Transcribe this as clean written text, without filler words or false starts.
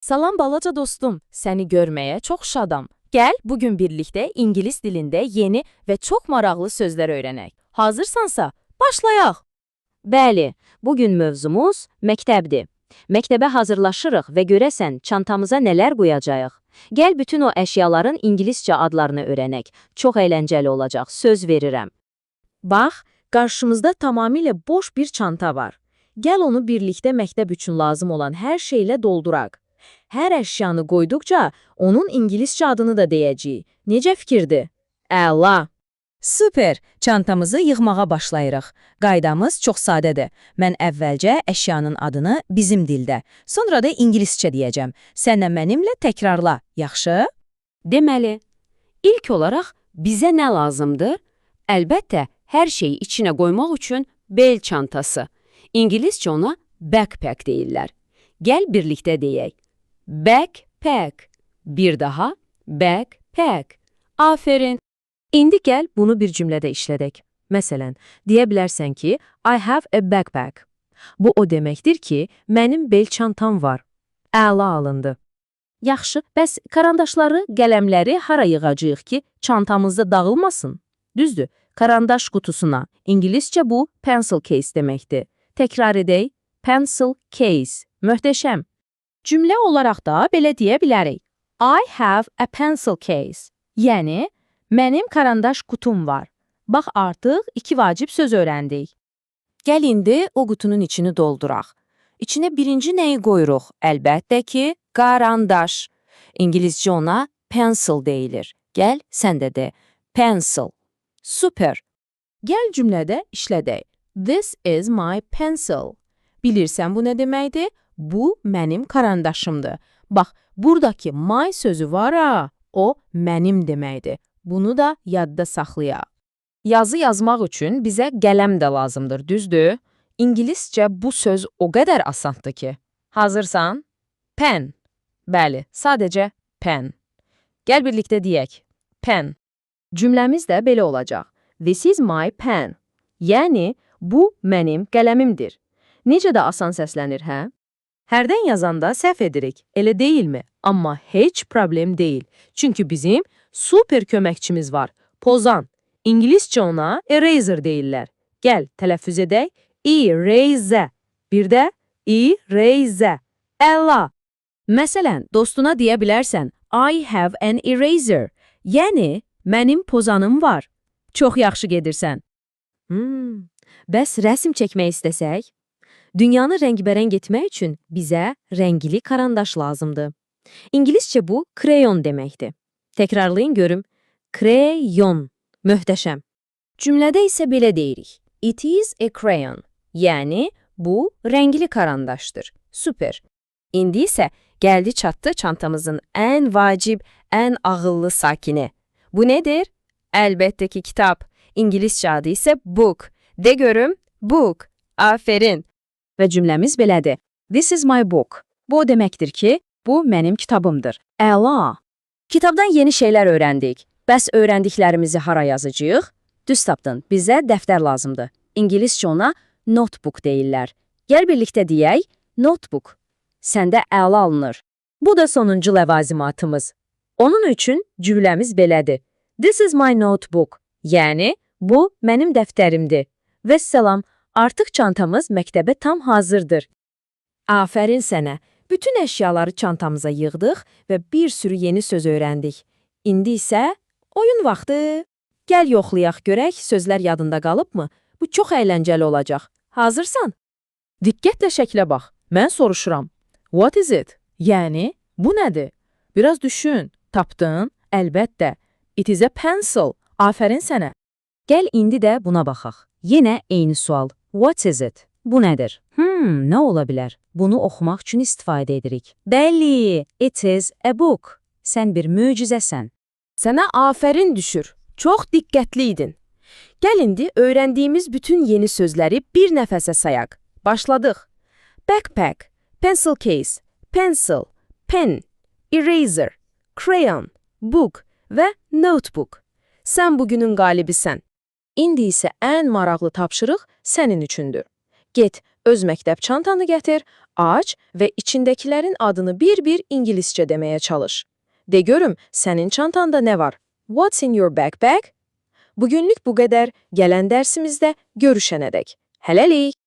Salam balaca dostum, səni görməyə çox şadam. Gəl, bugün birlikdə ingilis dilində yeni və çox maraqlı sözlər öyrənək. Hazırsansa, başlayaq. Bəli, bugün mövzumuz məktəbdir. Məktəbə hazırlaşırıq və görəsən çantamıza nələr qoyacağıq. Gəl bütün o əşyaların ingiliscə adlarını öyrənək. Çox əyləncəli olacaq, söz verirəm. Bax, qarşımızda tamamilə boş bir çanta var. Gəl onu birlikdə məktəb üçün lazım olan hər şeylə dolduraq. Hər əşyanı qoyduqca onun ingiliscə adını da deyəcəyik. Necə fikirdir? Əla! Süper, çantamızı yığmağa başlayırıq. Qaydamız çox sadədir. Mən əvvəlcə əşyanın adını bizim dildə, sonra da ingiliscə deyəcəm. Sən də mənimlə təkrarla, yaxşı? Deməli, ilk olaraq bizə nə lazımdır? Əlbəttə, hər şeyi içinə qoymaq üçün bel çantası. İngiliscə ona backpack deyirlər. Gəl birlikdə deyək. Backpack. Bir daha, backpack. Aferin. İndi gəl bunu bir cümlədə işlədək. Məsələn, deyə bilərsən ki, I have a backpack. Bu o deməkdir ki, mənim bel çantam var. Əla alındı. Yaxşı, bəs karandaşları, qələmləri hara yığacağıq ki, çantamızda dağılmasın? Düzdür, karandaş qutusuna. İngiliscə bu pencil case deməkdir. Təkrar edək, pencil case. Möhtəşəm. Cümlə olaraq da belə deyə bilərik. I have a pencil case. Yəni, mənim karandaş qutum var. Bax, artıq iki vacib söz öyrəndik. Gəl indi o qutunun içini dolduraq. İçinə birinci nəyi qoyuruq? Əlbəttə ki, karandaş. İngiliscə ona pencil deyilir. Gəl, sən də de. Pencil. Super. Gəl cümlədə işlədək. This is my pencil. Bilirsən bu nə deməkdir? Bu mənim karandaşımdır. Bax, buradakı my sözü var ha, o mənim deməkdir. Bunu da yadda saxlayaq. Yazı yazmaq üçün bizə qələm də lazımdır, düzdür? İngiliscə bu söz o qədər asandır ki. Hazırsan? Pen. Bəli, sadəcə pen. Gəl birlikdə deyək. Pen. Cümləmiz də belə olacaq. This is my pen. Yəni, bu mənim qələmimdir. Necə də asan səslənir, hə? Hərdən yazanda səhv edirik, elə deyilmi? Amma heç problem deyil. Çünki bizim super köməkçimiz var. Pozan. İngiliscə ona eraser deyirlər. Gəl, tələffüz edək. Eraser. Bir də eraser. Əla. Məsələn, dostuna deyə bilərsən, I have an eraser. Yəni, mənim pozanım var. Çox yaxşı gedirsən. Bəs rəsm çəkmək istəsək? Dünyanı rəngbərəng etmək üçün bizə rəngli karandaş lazımdır. İngiliscə bu crayon deməkdir. Təkrarlayın görüm. Crayon. Möhtəşəm. Cümlədə isə belə deyirik. It is a crayon. Yəni, bu rəngli karandaşdır. Süper. İndi isə gəldi çatdı çantamızın ən vacib, ən ağıllı sakini. Bu nədir? Əlbəttə ki, kitab. İngiliscə adı isə book. De görüm, book. Aferin. Və cümləmiz belədir. This is my book. Bu o deməkdir ki, bu mənim kitabımdır. Əla! Kitabdan yeni şeylər öyrəndik. Bəs öyrəndiklərimizi hara yazacağıq? Düz tapdın, bizə dəftər lazımdır. İngiliscə ona notebook deyirlər. Gəl birlikdə deyək, notebook. Səndə əla alınır. Bu da sonuncu ləvazimatımız. Onun üçün cümləmiz belədir. This is my notebook. Yəni, bu mənim dəftərimdir. Vəssalam, artıq çantamız məktəbə tam hazırdır. Afərin sənə. Bütün əşyaları çantamıza yığdıq və bir sürü yeni söz öyrəndik. İndi isə oyun vaxtı. Gəl yoxlayaq görək, sözlər yadında qalıbmı? Bu çox əyləncəli olacaq. Hazırsan? Diqqətlə şəklə bax. Mən soruşuram. What is it? Yəni, bu nədir? Biraz düşün. Tapdın? Əlbəttə. It is a pencil. Afərin sənə. Gəl indi də buna baxaq. Yenə eyni sual. What is it? Bu nədir? Nə ola bilər? Bunu oxumaq üçün istifadə edirik. Bəli, it is a book. Sən bir möcüzəsən. Sənə afərin düşür. Çox diqqətli idin. Gəl indi öyrəndiyimiz bütün yeni sözləri bir nəfəsə sayaq. Başladıq. Backpack, pencil case, pencil, pen, eraser, crayon, book və notebook. Sən bugünün qalibisən. İndi isə ən maraqlı tapşırıq sənin üçündür. Get, öz məktəb çantanı gətir, aç və içindəkilərin adını bir-bir ingiliscə deməyə çalış. De görüm, sənin çantanda nə var? What's in your backpack? Bugünlük bu qədər. Gələn dərsimizdə görüşənədək. Hələlik!